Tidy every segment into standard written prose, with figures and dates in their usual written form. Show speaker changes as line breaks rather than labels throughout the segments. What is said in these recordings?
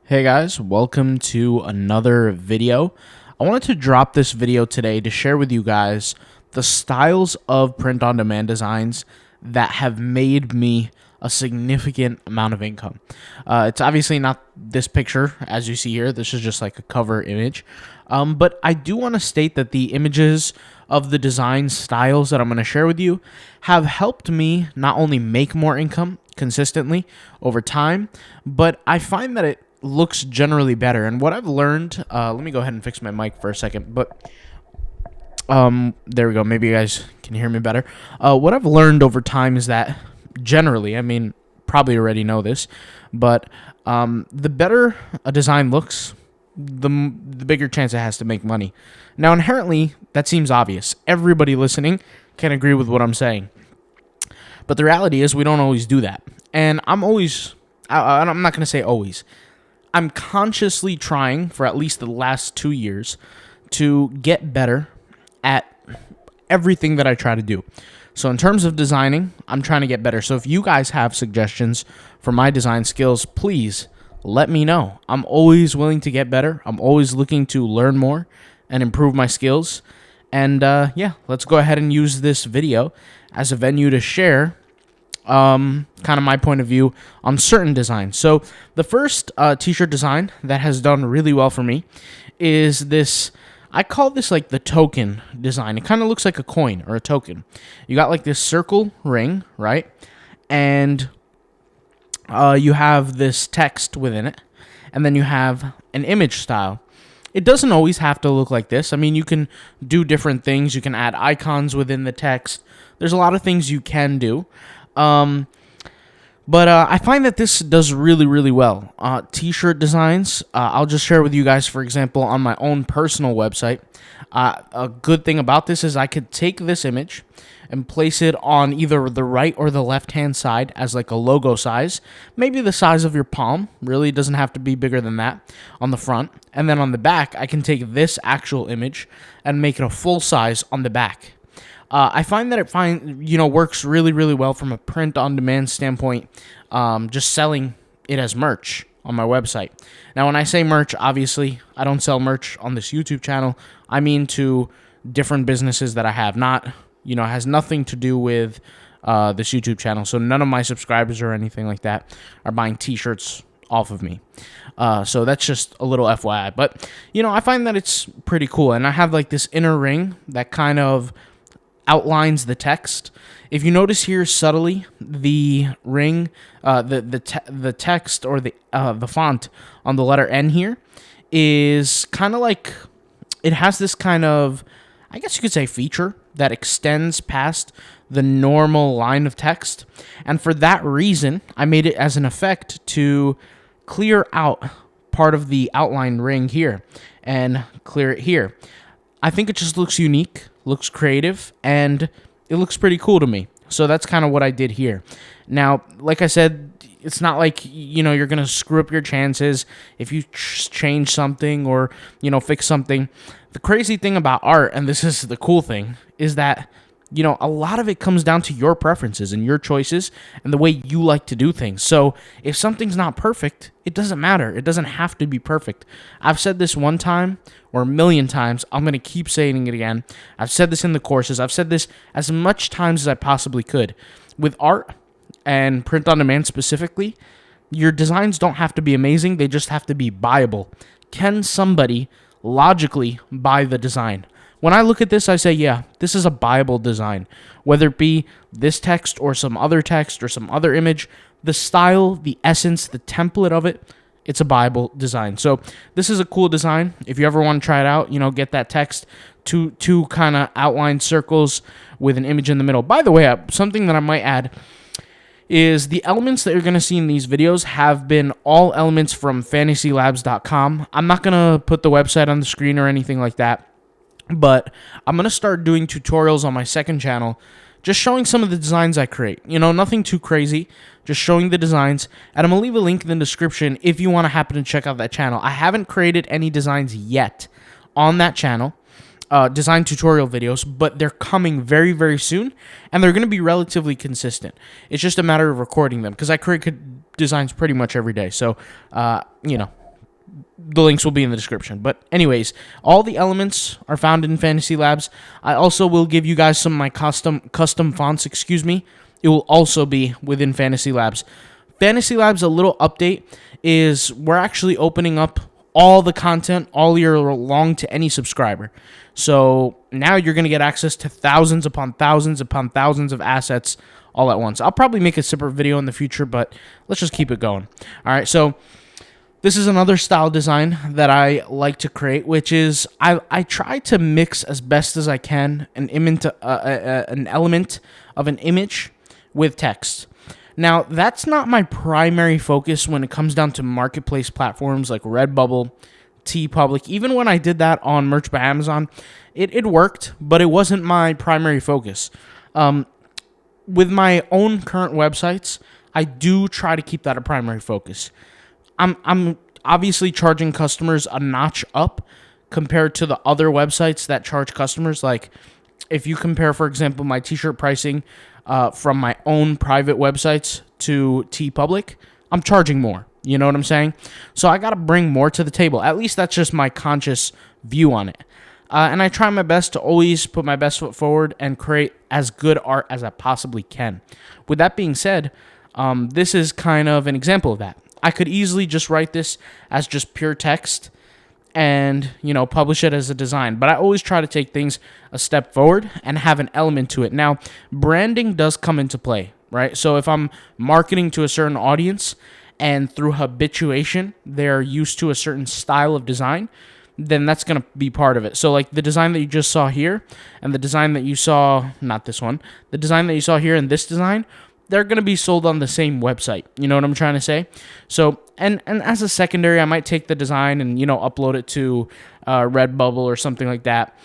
Hey guys, welcome to another video. I wanted to drop this video today to share with you guys the styles of print-on-demand designs that have made me a significant amount of income. It's obviously not this picture as you see here. This is just like a cover image. But I do want to state that the images of the design styles that I'm going to share with you have helped me not only make more income consistently over time, but I find that it looks generally better. And what I've learned, let me go ahead and fix my mic for a second, but there we go. Maybe you guys can hear me better. What I've learned over time is that generally, I mean, probably already know this, but the better a design looks, the bigger chance it has to make money. Now, inherently, that seems obvious. Everybody listening can agree with what I'm saying. But the reality is we don't always do that. And I'm not going to say always. I'm consciously trying for at least the last 2 years to get better at everything that I try to do. So in terms of designing, I'm trying to get better. So if you guys have suggestions for my design skills, please let me know. I'm always willing to get better. I'm always looking to learn more and improve my skills. And yeah, let's go ahead and use this video as a venue to share kind of my point of view on certain designs. So the first t-shirt design that has done really well for me is this. I call this like the token design. It kind of looks like a coin or a token. You got like this circle ring, right? And you have this text within it, and then you have an image style. It doesn't always have to look like this. I mean, you can do different things. You can add icons within the text. There's a lot of things you can do. But I find that this does really, really well. T-shirt designs, I'll just share with you guys, for example, on my own personal website. A good thing about this is I could take this image and place it on either the right or the left-hand side as like a logo size. Maybe the size of your palm. Really doesn't have to be bigger than that on the front. And then on the back, I can take this actual image and make it a full size on the back. I find that it works really, really well from a print-on-demand standpoint, just selling it as merch on my website. Now, when I say merch, obviously, I don't sell merch on this YouTube channel. I mean to different businesses that I have. It has nothing to do with this YouTube channel. So none of my subscribers or anything like that are buying T-shirts off of me. So that's just a little FYI. But, I find that it's pretty cool. And I have like this inner ring that kind of outlines the text. If you notice here subtly, the ring, the text or the font on the letter N here is kind of like, it has this kind of, I guess you could say, feature that extends past the normal line of text. And for that reason, I made it as an effect to clear out part of the outline ring here and clear it here. I think it just looks unique, looks creative, and it looks pretty cool to me. So that's kind of what I did here. Now, like I said, it's not like, you're going to screw up your chances if you change something or, fix something. The crazy thing about art, and this is the cool thing, is that, a lot of it comes down to your preferences and your choices and the way you like to do things. So if something's not perfect, it doesn't matter. It doesn't have to be perfect. I've said this one time or a million times. I'm going to keep saying it again. I've said this in the courses. I've said this as much times as I possibly could. With art and print on demand specifically, your designs don't have to be amazing. They just have to be buyable. Can somebody logically buy the design? When I look at this, I say, yeah, this is a buyable design. Whether it be this text or some other image, the style, the essence, the template of it, it's a buyable design. So this is a cool design. If you ever want to try it out, get that text, two kind of outlined circles with an image in the middle. By the way, something that I might add is the elements that you're going to see in these videos have been all elements from fantasylabs.com. I'm not going to put the website on the screen or anything like that. But I'm going to start doing tutorials on my second channel, just showing some of the designs I create. Nothing too crazy, just showing the designs. And I'm going to leave a link in the description if you want to happen to check out that channel. I haven't created any designs yet on that channel, design tutorial videos, but they're coming very, very soon. And they're going to be relatively consistent. It's just a matter of recording them because I create designs pretty much every day. So, The links will be in the description. But anyways, all the elements are found in Fantasy Labs. I also will give you guys some of my custom fonts, It will also be within Fantasy Labs. Fantasy Labs, a little update, is we're actually opening up all the content all year long to any subscriber. So now you're going to get access to thousands upon thousands upon thousands of assets all at once. I'll probably make a separate video in the future, but let's just keep it going. All right, so this is another style design that I like to create, which is I try to mix as best as I can an element of an image with text. Now, that's not my primary focus when it comes down to marketplace platforms like Redbubble, TeePublic. Even when I did that on Merch by Amazon, it worked, but it wasn't my primary focus. With my own current websites, I do try to keep that a primary focus. I'm obviously charging customers a notch up compared to the other websites that charge customers. Like, if you compare, for example, my t-shirt pricing from my own private websites to TeePublic, I'm charging more. You know what I'm saying? So I got to bring more to the table. At least that's just my conscious view on it. And I try my best to always put my best foot forward and create as good art as I possibly can. With that being said, this is kind of an example of that. I could easily just write this as just pure text and, publish it as a design. But I always try to take things a step forward and have an element to it. Now, branding does come into play, right? So if I'm marketing to a certain audience and through habituation, they're used to a certain style of design, then that's going to be part of it. So like the design that you just saw here and the design that you saw, not this one, the design that you saw here and this design, they're going to be sold on the same website. You know what I'm trying to say? So, and as a secondary, I might take the design and, upload it to Redbubble or something like that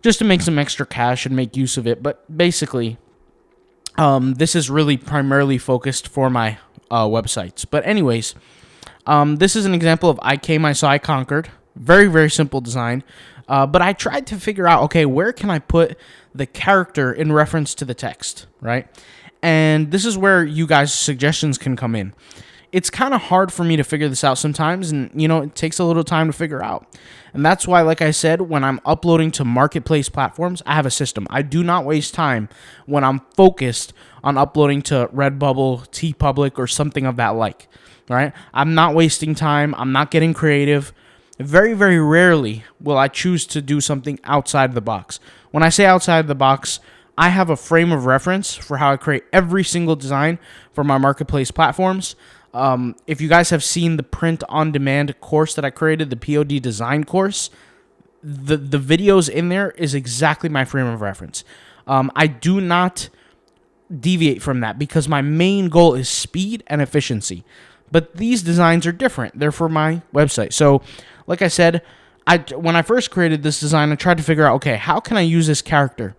just to make some extra cash and make use of it. But basically, this is really primarily focused for my websites. But anyways, this is an example of I Came, I Saw, I Conquered. Very, very simple design. But I tried to figure out, okay, where can I put the character in reference to the text, right? And this is where you guys' suggestions can come in. It's kind of hard for me to figure this out sometimes, and, it takes a little time to figure out. And that's why, like I said, when I'm uploading to marketplace platforms, I have a system. I do not waste time when I'm focused on uploading to Redbubble, TeePublic, or something of that like, right? I'm not wasting time. I'm not getting creative. Very, very rarely will I choose to do something outside the box. When I say outside the box, I have a frame of reference for how I create every single design for my marketplace platforms. If you guys have seen the print-on-demand course that I created, the POD design course, the videos in there is exactly my frame of reference. I do not deviate from that because my main goal is speed and efficiency. But these designs are different. They're for my website. So, like I said, when I first created this design, I tried to figure out, okay, how can I use this character?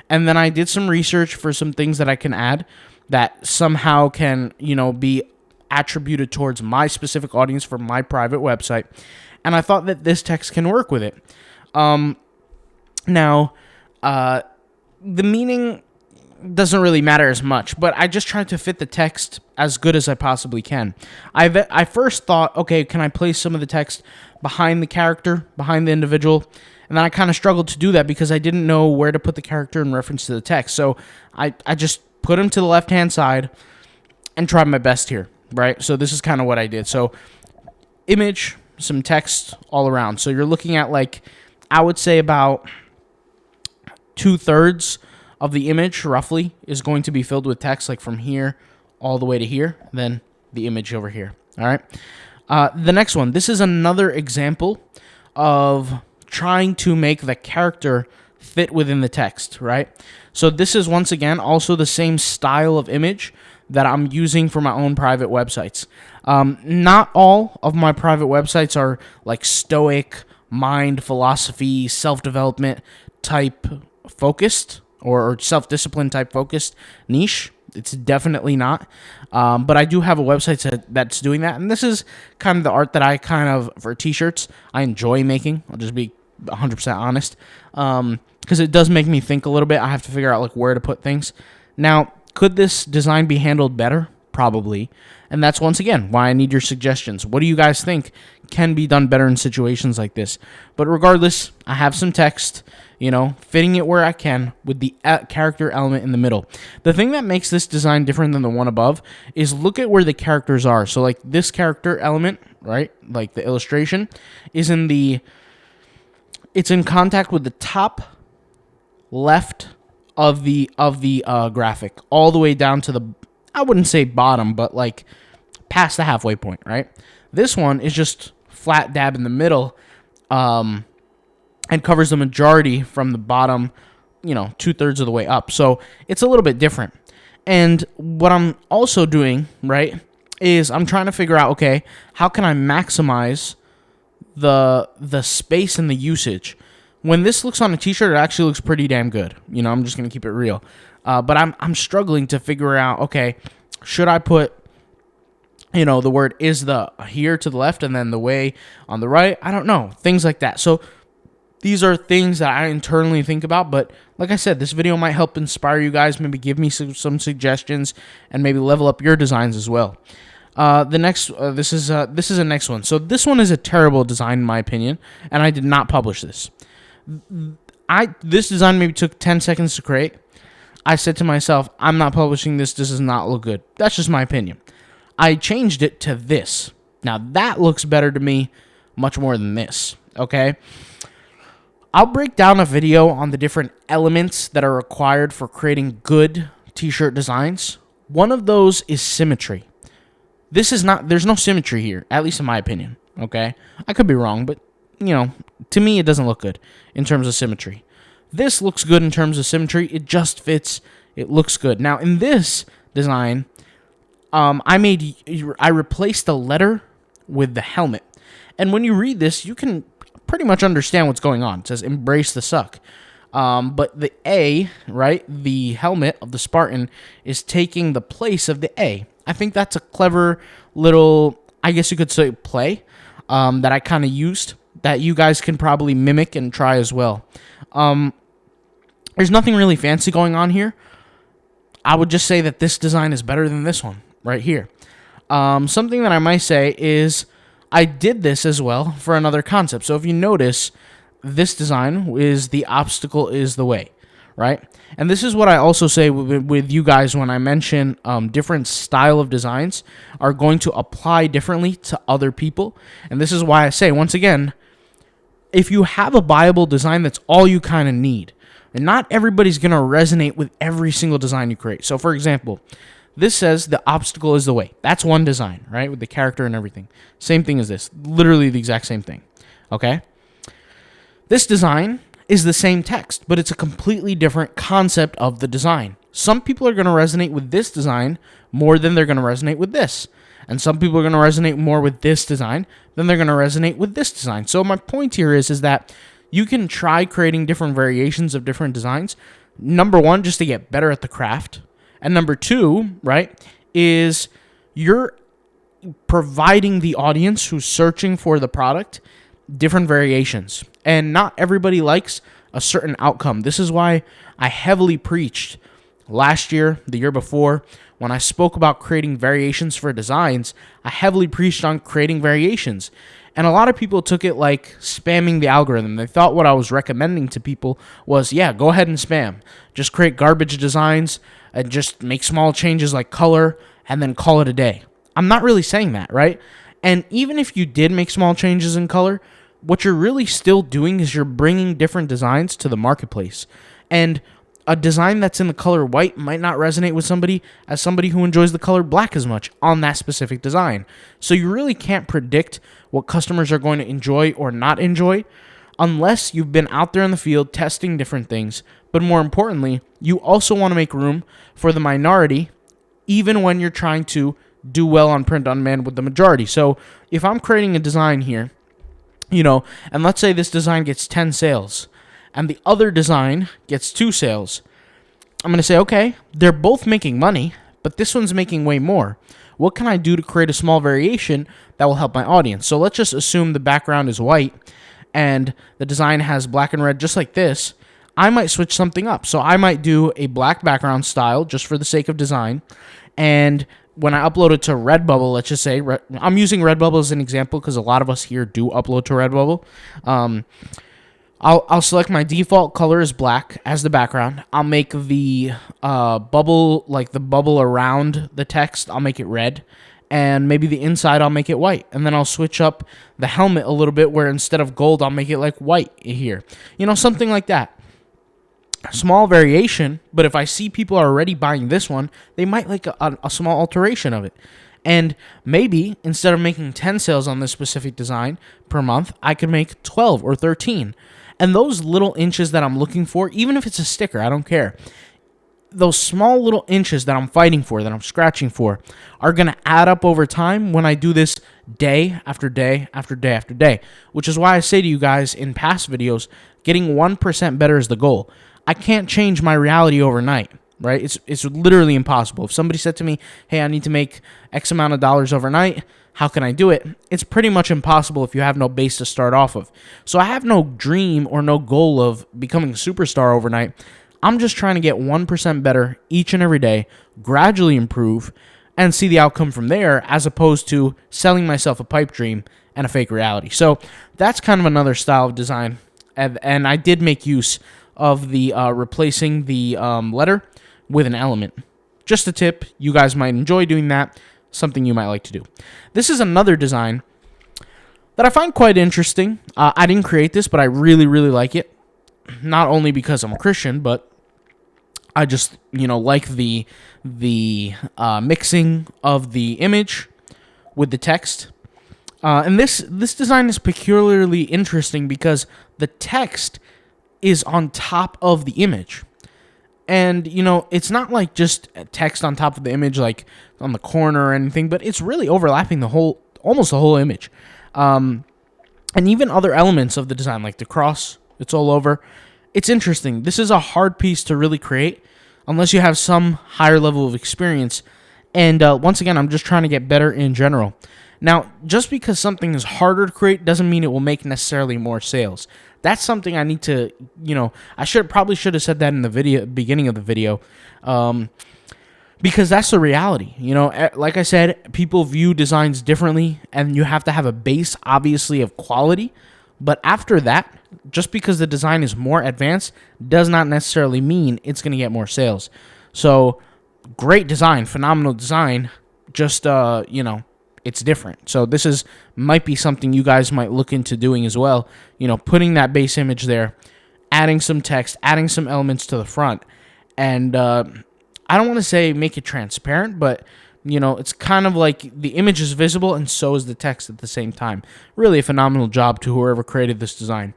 And then I did some research for some things that I can add that somehow can, be attributed towards my specific audience for my private website. And I thought that this text can work with it. Now, the meaning doesn't really matter as much, but I just tried to fit the text as good as I possibly can. I first thought, okay, can I place some of the text behind the character, behind the individual? And then I kind of struggled to do that because I didn't know where to put the character in reference to the text. So I just put him to the left-hand side and tried my best here, right? So this is kind of what I did. So image, some text all around. So you're looking at, I would say about 2/3 of the image, roughly, is going to be filled with text, like from here all the way to here, then the image over here, all right? The next one, this is another example of trying to make the character fit within the text, right? So this is, once again, also the same style of image that I'm using for my own private websites. Not all of my private websites are like stoic, mind, philosophy, self-development type focused or self-discipline type focused niche. It's definitely not. But I do have a website that's doing that. And this is kind of the art that for t-shirts, I enjoy making. I'll just be 100% honest. Because it does make me think a little bit. I have to figure out where to put things. Now, could this design be handled better? probably. And that's once again why I need your suggestions. What do you guys think can be done better in situations like this? But regardless, I have some text, fitting it where I can with the character element in the middle. The thing that makes this design different than the one above is look at where the characters are. So like this character element, right? Like the illustration is it's in contact with the top left of the graphic all the way down to the, I wouldn't say bottom, but like past the halfway point, right? This one is just flat dab in the middle, and covers the majority from the bottom, 2/3 of the way up. So it's a little bit different. And what I'm also doing, right, is I'm trying to figure out, okay, how can I maximize the space and the usage? When this looks on a t-shirt, it actually looks pretty damn good. I'm just going to keep it real. But I'm struggling to figure out, okay, should I put, the word is the here to the left and then the way on the right? I don't know. Things like that. So these are things that I internally think about. But like I said, this video might help inspire you guys, maybe give me some suggestions and maybe level up your designs as well. This is a next one. So this one is a terrible design in my opinion, and I did not publish this. This design maybe took 10 seconds to create. I said to myself, I'm not publishing this. This does not look good. That's just my opinion. I changed it to this. Now that looks better to me much more than this. Okay. I'll break down a video on the different elements that are required for creating good t-shirt designs. One of those is symmetry. There's no symmetry here, at least in my opinion. Okay. I could be wrong, but to me, it doesn't look good in terms of symmetry. This looks good in terms of symmetry. It just fits. It looks good. Now, in this design, I replaced the letter with the helmet. And when you read this, you can pretty much understand what's going on. It says, embrace the suck. But the A, right, the helmet of the Spartan is taking the place of the A. I think that's a clever little, I guess you could say, play that I kind of used, that you guys can probably mimic and try as well. There's nothing really fancy going on here. I would just say that this design is better than this one right here. Something that I might say is I did this as well for another concept. So if you notice, this design is the obstacle is the way, right? And this is what I also say with you guys when I mention different style of designs are going to apply differently to other people. And this is why I say, once again, if you have a buyable design, that's all you kind of need. And not everybody's going to resonate with every single design you create. So, for example, this says the obstacle is the way. That's one design, right? With the character and everything. Same thing as this. Literally the exact same thing. Okay? This design is the same text, but it's a completely different concept of the design. Some people are going to resonate with this design more than they're going to resonate with this. And some people are going to resonate more with this design than they're going to resonate with this design. So my point here is that you can try creating different variations of different designs. Number one, just to get better at the craft. And number two, right, is you're providing the audience who's searching for the product different variations. And not everybody likes a certain outcome. This is why I heavily preached last year, the year before, when I spoke about creating variations for designs, I heavily preached on creating variations. And a lot of people took it like spamming the algorithm. They thought what I was recommending to people was, yeah, go ahead and spam. Just create garbage designs and just make small changes like color and then call it a day. I'm not really saying that, right? And even if you did make small changes in color, what you're really still doing is you're bringing different designs to the marketplace. And a design that's in the color white might not resonate with somebody who enjoys the color black as much on that specific design. So you really can't predict what customers are going to enjoy or not enjoy unless you've been out there in the field testing different things. But more importantly, you also want to make room for the minority, even when you're trying to do well on print on demand with the majority. So if I'm creating a design here, and let's say this design gets 10 sales and the other design gets 2 sales, I'm going to say, okay, they're both making money, but this one's making way more. What can I do to create a small variation that will help my audience? So let's just assume the background is white and the design has black and red just like this. I might switch something up. So I might do a black background style just for the sake of design, and when I upload it to Redbubble, let's just say, I'm using Redbubble as an example because a lot of us here do upload to Redbubble. I'll select my default color as black as the background. I'll make the bubble, like the bubble around the text, I'll make it red. And maybe the inside I'll make it white. And then I'll switch up the helmet a little bit where instead of gold, I'll make it like white here. You know, something like that. Small variation, but if I see people are already buying this one, they might like a small alteration of it. And maybe instead of making 10 sales on this specific design per month, I could make 12 or 13. And those little inches that I'm looking for, even if it's a sticker, I don't care. Those small little inches that I'm fighting for, that I'm scratching for, are going to add up over time when I do this day after day after day after day. Which is why I say to you guys in past videos, getting 1% better is the goal. I can't change my reality overnight, right? It's literally impossible. If somebody said to me, hey, I need to make X amount of dollars overnight, how can I do it? It's pretty much impossible if you have no base to start off of. So I have no dream or no goal of becoming a superstar overnight. I'm just trying to get 1% better each and every day, gradually improve, and see the outcome from there, as opposed to selling myself a pipe dream and a fake reality. So that's kind of another style of design. And I did make use of the replacing the letter with an element. Just a tip. You guys might enjoy doing that. Something you might like to do. This is another design that I find quite interesting. I didn't create this, but I really, really like it. Not only because I'm a Christian, but I just, like the mixing of the image with the text. And this design is peculiarly interesting because the text is on top of the image. And, it's not like just text on top of the image, like on the corner or anything, but it's really overlapping almost the whole image. And even other elements of the design, like the cross, it's all over. It's interesting. This is a hard piece to really create unless you have some higher level of experience. And once again, I'm just trying to get better in general. Now, just because something is harder to create doesn't mean it will make necessarily more sales. That's something I need to, I probably should have said that in the beginning of the video, because that's the reality. Like I said, people view designs differently, and you have to have a base, obviously, of quality. But after that, just because the design is more advanced does not necessarily mean it's going to get more sales. So, great design, phenomenal design, just, it's different. So this might be something you guys might look into doing as well. Putting that base image there, adding some text, adding some elements to the front. And I don't want to say make it transparent, but, it's kind of like the image is visible and so is the text at the same time. Really a phenomenal job to whoever created this design.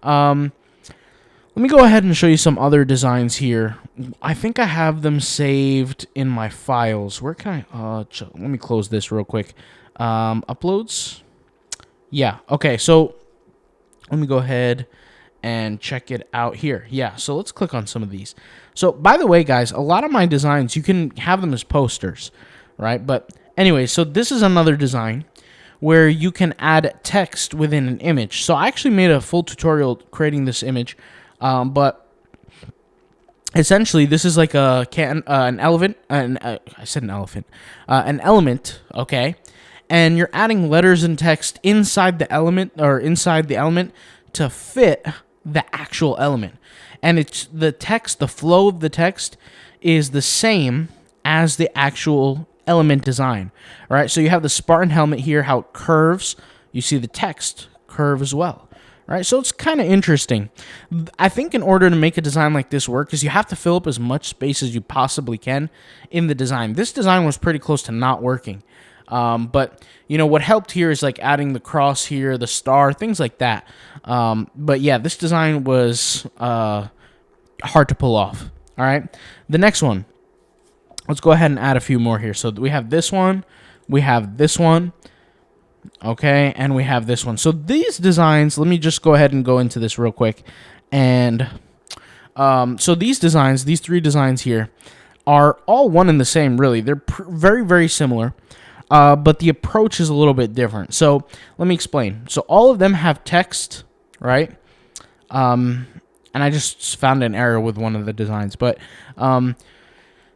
Let me go ahead and show you some other designs here. I think I have them saved in my files. Where can I... let me close this real quick. Uploads. Yeah, okay, so let me go ahead and check it out here. Yeah, so let's click on some of these. So, by the way, guys, a lot of my designs, you can have them as posters, right? But anyway, so this is another design where you can add text within an image. So I actually made a full tutorial creating this image. But essentially, this is like an element. An element. Okay, and you're adding letters and text inside the element to fit the actual element. And it's the text. The flow of the text is the same as the actual element design. All right. So you have the Spartan helmet here, how it curves. You see the text curve as well. Right, so it's kind of interesting. I think in order to make a design like this work is you have to fill up as much space as you possibly can in the design. This design was pretty close to not working. But, what helped here is like adding the cross here, the star, things like that. But yeah, this design was hard to pull off. All right, the next one. Let's go ahead and add a few more here. So we have this one. We have this one. Okay, and we have this one. So these designs, let me just go ahead and go into this real quick. And so these designs, these three designs here, are all one and the same, really. They're very, very similar, but the approach is a little bit different. So let me explain. So all of them have text, right? And I just found an error with one of the designs. But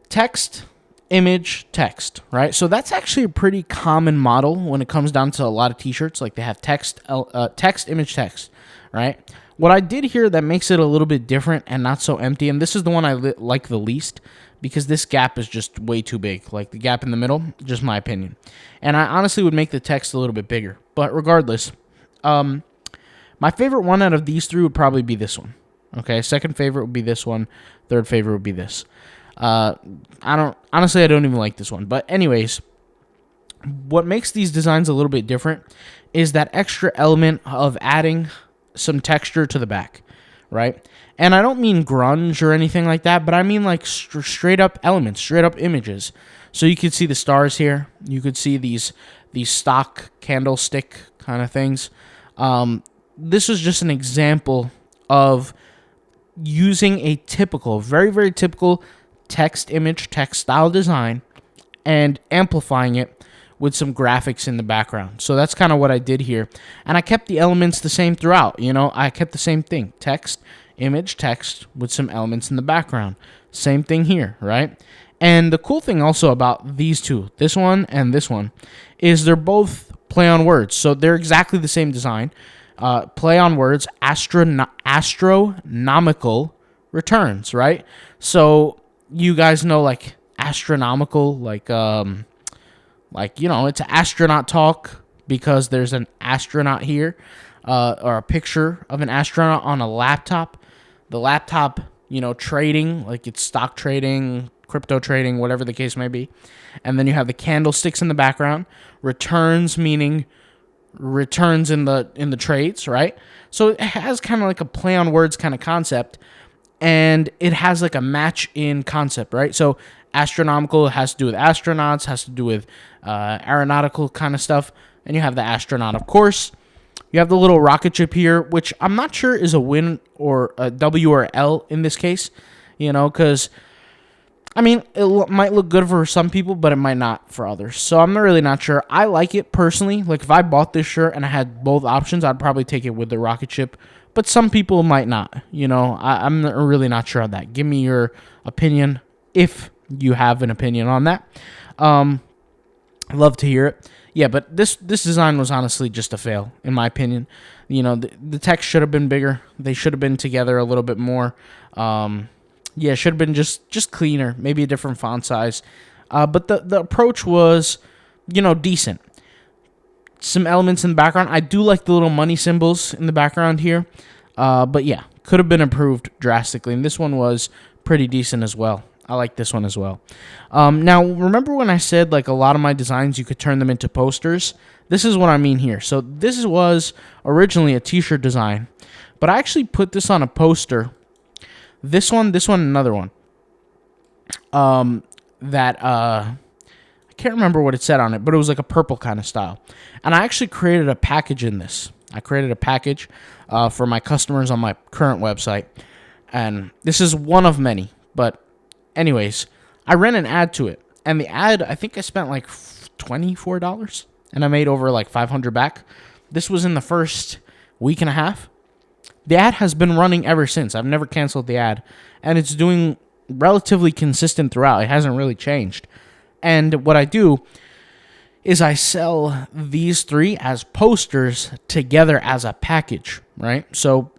text image, text, right? So that's actually a pretty common model when it comes down to a lot of t-shirts. Like they have text, text, image, text, right? What I did here that makes it a little bit different and not so empty, and this is the one I like the least because this gap is just way too big. Like the gap in the middle, just my opinion. And I honestly would make the text a little bit bigger. But regardless, my favorite one out of these three would probably be this one. Okay, second favorite would be this one. Third favorite would be this. I don't even like this one. But anyways, what makes these designs a little bit different is that extra element of adding some texture to the back, right? And I don't mean grunge or anything like that, but I mean like straight up elements, straight up images. So you could see the stars here. You could see these stock candlestick kind of things. This is just an example of using a typical, very, very typical text, image, text style design and amplifying it with some graphics in the background. So that's kind of what I did here. And I kept the elements the same throughout. You know, I kept the same thing. Text, image, text with some elements in the background. Same thing here, right? And the cool thing also about these two, this one and this one, is they're both play on words. So they're exactly the same design. Play on words, astronomical returns, right? So you guys know like astronomical, like you know, it's astronaut talk because there's an astronaut here, or a picture of an astronaut on a laptop. The laptop, you know, trading, like it's stock trading, crypto trading, whatever the case may be. And then you have the candlesticks in the background. Returns meaning returns in the trades, right? So it has kind of like a play on words kind of concept, and it has like a match in concept, right? So astronomical has to do with astronauts, has to do with aeronautical kind of stuff, and you have the astronaut, of course. You have the little rocket ship here, which I'm not sure is a win or a W or L in this case, you know, because I mean, it might look good for some people, but it might not for others. So I'm really not sure. I like it personally. Like if I bought this shirt and I had both options, I'd probably take it with the rocket ship. But some people might not. You know, I'm really not sure on that. Give me your opinion if you have an opinion on that. I'd love to hear it. Yeah, but this design was honestly just a fail, in my opinion. You know, the text should have been bigger. They should have been together a little bit more. Yeah, should have been just cleaner, maybe a different font size. But the approach was, you know, decent. Some elements in the background. I do like the little money symbols in the background here. But yeah, could have been improved drastically. And this one was pretty decent as well. I like this one as well. Now, remember when I said like a lot of my designs, you could turn them into posters? This is what I mean here. So this was originally a t-shirt design, but I actually put this on a poster. This one, another one. I can't remember what it said on it, but it was like a purple kind of style. And I actually created a package in this. I created a package for my customers on my current website. And this is one of many. But anyways, I ran an ad to it. And the ad, I think I spent like $24. And I made over like $500 back. This was in the first week and a half. The ad has been running ever since. I've never canceled the ad. And it's doing relatively consistent throughout. It hasn't really changed. And what I do is I sell these three as posters together as a package, right? So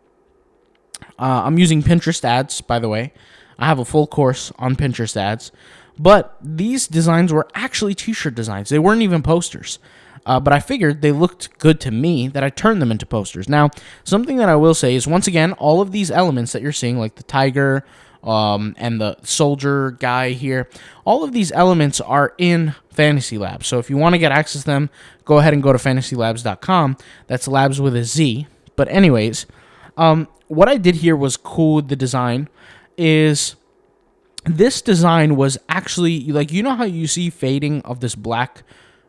I'm using Pinterest ads, by the way. I have a full course on Pinterest ads. But these designs were actually t-shirt designs. They weren't even posters. But I figured they looked good to me that I turned them into posters. Now, something that I will say is, once again, all of these elements that you're seeing, like the tiger and the soldier guy here, all of these elements are in Fantasy Labs. So if you want to get access to them, go ahead and go to fantasylabs.com. That's labs with a Z. But anyways, what I did here was cool with the design is this design was actually, like, you know how you see fading of this black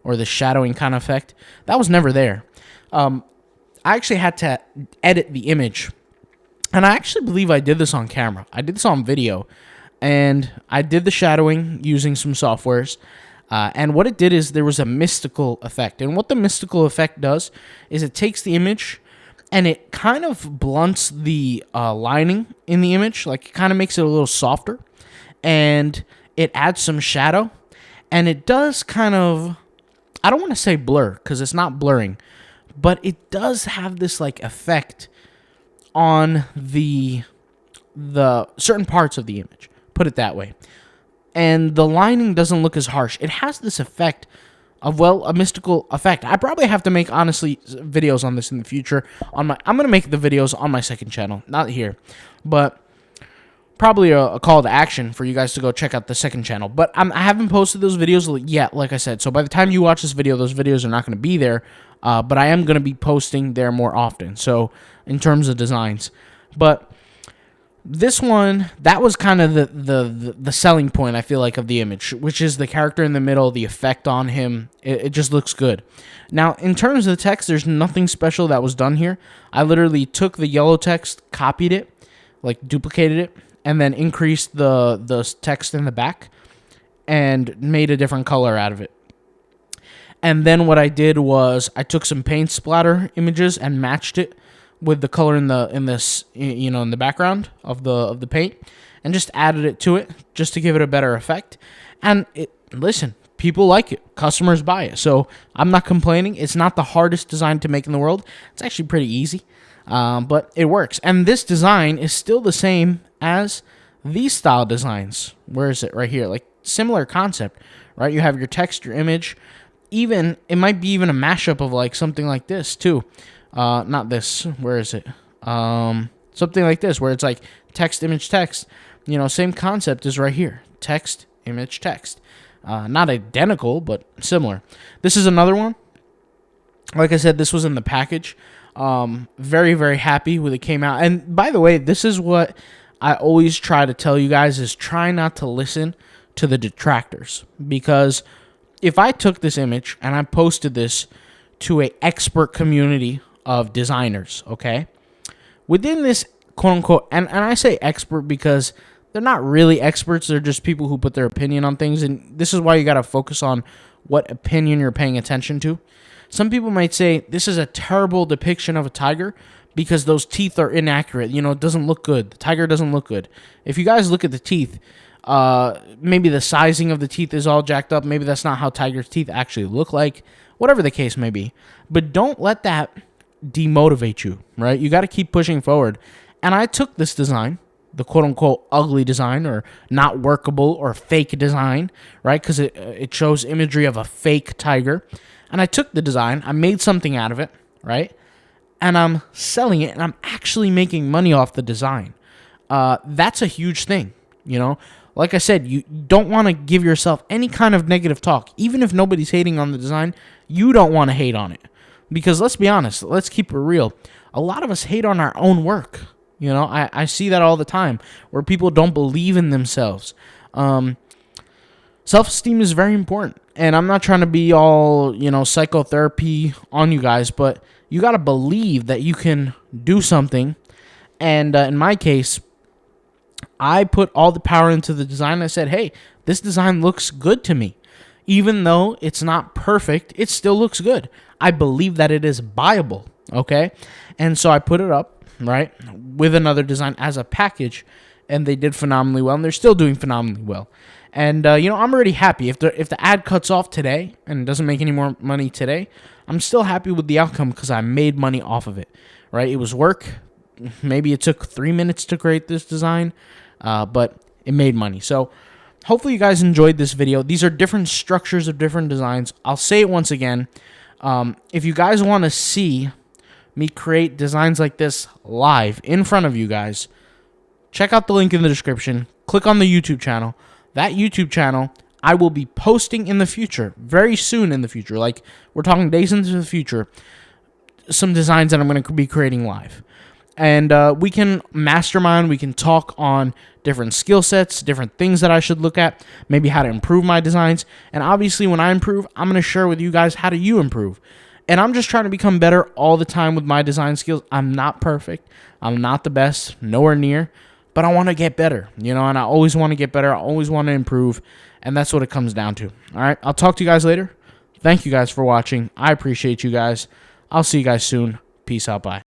or the shadowing kind of effect? That was never there. I actually had to edit the image. And I actually believe I did this on camera. I did this on video. And I did the shadowing using some softwares. And what it did is there was a mystical effect. And what the mystical effect does is it takes the image and it kind of blunts the lining in the image. Like, it kind of makes it a little softer. And it adds some shadow. And it does kind of, I don't want to say blur because it's not blurring, but it does have this like effect on the certain parts of the image. Put it that way. And the lining doesn't look as harsh. It has this effect of, well, a mystical effect. I probably have to make, honestly, videos on this in the future. I'm going to make the videos on my second channel, not here. But probably a call to action for you guys to go check out the second channel. But I haven't posted those videos yet, like I said. So by the time you watch this video, those videos are not going to be there. But I am going to be posting there more often. So in terms of designs. But this one, that was kind of the selling point, I feel like, of the image, which is the character in the middle, the effect on him. It just looks good. Now, in terms of the text, there's nothing special that was done here. I literally took the yellow text, copied it, like duplicated it, and then increased the text in the back and made a different color out of it. And then what I did was I took some paint splatter images and matched it with the color in the background of the paint, and just added it to it just to give it a better effect. And listen, people like it, customers buy it, so I'm not complaining. It's not the hardest design to make in the world. It's actually pretty easy, but it works. And this design is still the same as these style designs. Where is it? Right here. Like, similar concept, right? You have your text, your image. Even it might be even a mashup of like something like this too. Not this. Where is it? Something like this, where it's like text, image, text. You know, same concept is right here. Text, image, text. Not identical, but similar. This is another one. Like I said, this was in the package. Very, very happy with it came out. And by the way, this is what I always try to tell you guys, is try not to listen to the detractors. Because if I took this image and I posted this to an expert community of designers, okay, within this quote-unquote, and I say expert because they're not really experts, they're just people who put their opinion on things, and this is why you got to focus on what opinion you're paying attention to. Some people might say, this is a terrible depiction of a tiger because those teeth are inaccurate, you know, it doesn't look good, the tiger doesn't look good. If you guys look at the teeth, maybe the sizing of the teeth is all jacked up, maybe that's not how tiger's teeth actually look like, whatever the case may be. But don't let that demotivate you, right? You got to keep pushing forward. And I took this design, the quote-unquote ugly design, or not workable or fake design, right? Because it shows imagery of a fake tiger. And I took the design, I made something out of it, right? And I'm selling it, and I'm actually making money off the design. That's a huge thing, you know? Like I said, you don't want to give yourself any kind of negative talk. Even if nobody's hating on the design, you don't want to hate on it. Because let's be honest, let's keep it real. A lot of us hate on our own work. You know, I see that all the time, where people don't believe in themselves. Self-esteem is very important. And I'm not trying to be all, you know, psychotherapy on you guys, but you got to believe that you can do something. And in my case, I put all the power into the design. I said, hey, this design looks good to me. Even though it's not perfect, it still looks good. I believe that it is buyable, okay? And so I put it up, right, with another design as a package, and they did phenomenally well, and they're still doing phenomenally well. And, you know, I'm already happy. If the ad cuts off today and doesn't make any more money today, I'm still happy with the outcome because I made money off of it, right? It was work. Maybe it took 3 minutes to create this design, but it made money. So hopefully you guys enjoyed this video. These are different structures of different designs. I'll say it once again. If you guys want to see me create designs like this live in front of you guys, check out the link in the description. Click on the YouTube channel. That YouTube channel, I will be posting in the future, very soon in the future. Like, we're talking days into the future, some designs that I'm going to be creating live. And we can mastermind, we can talk on different skill sets, different things that I should look at, maybe how to improve my designs. And obviously, when I improve, I'm going to share with you guys how do you improve. And I'm just trying to become better all the time with my design skills. I'm not perfect. I'm not the best, nowhere near. But I want to get better, you know, and I always want to get better. I always want to improve. And that's what it comes down to. All right, I'll talk to you guys later. Thank you guys for watching. I appreciate you guys. I'll see you guys soon. Peace out. Bye.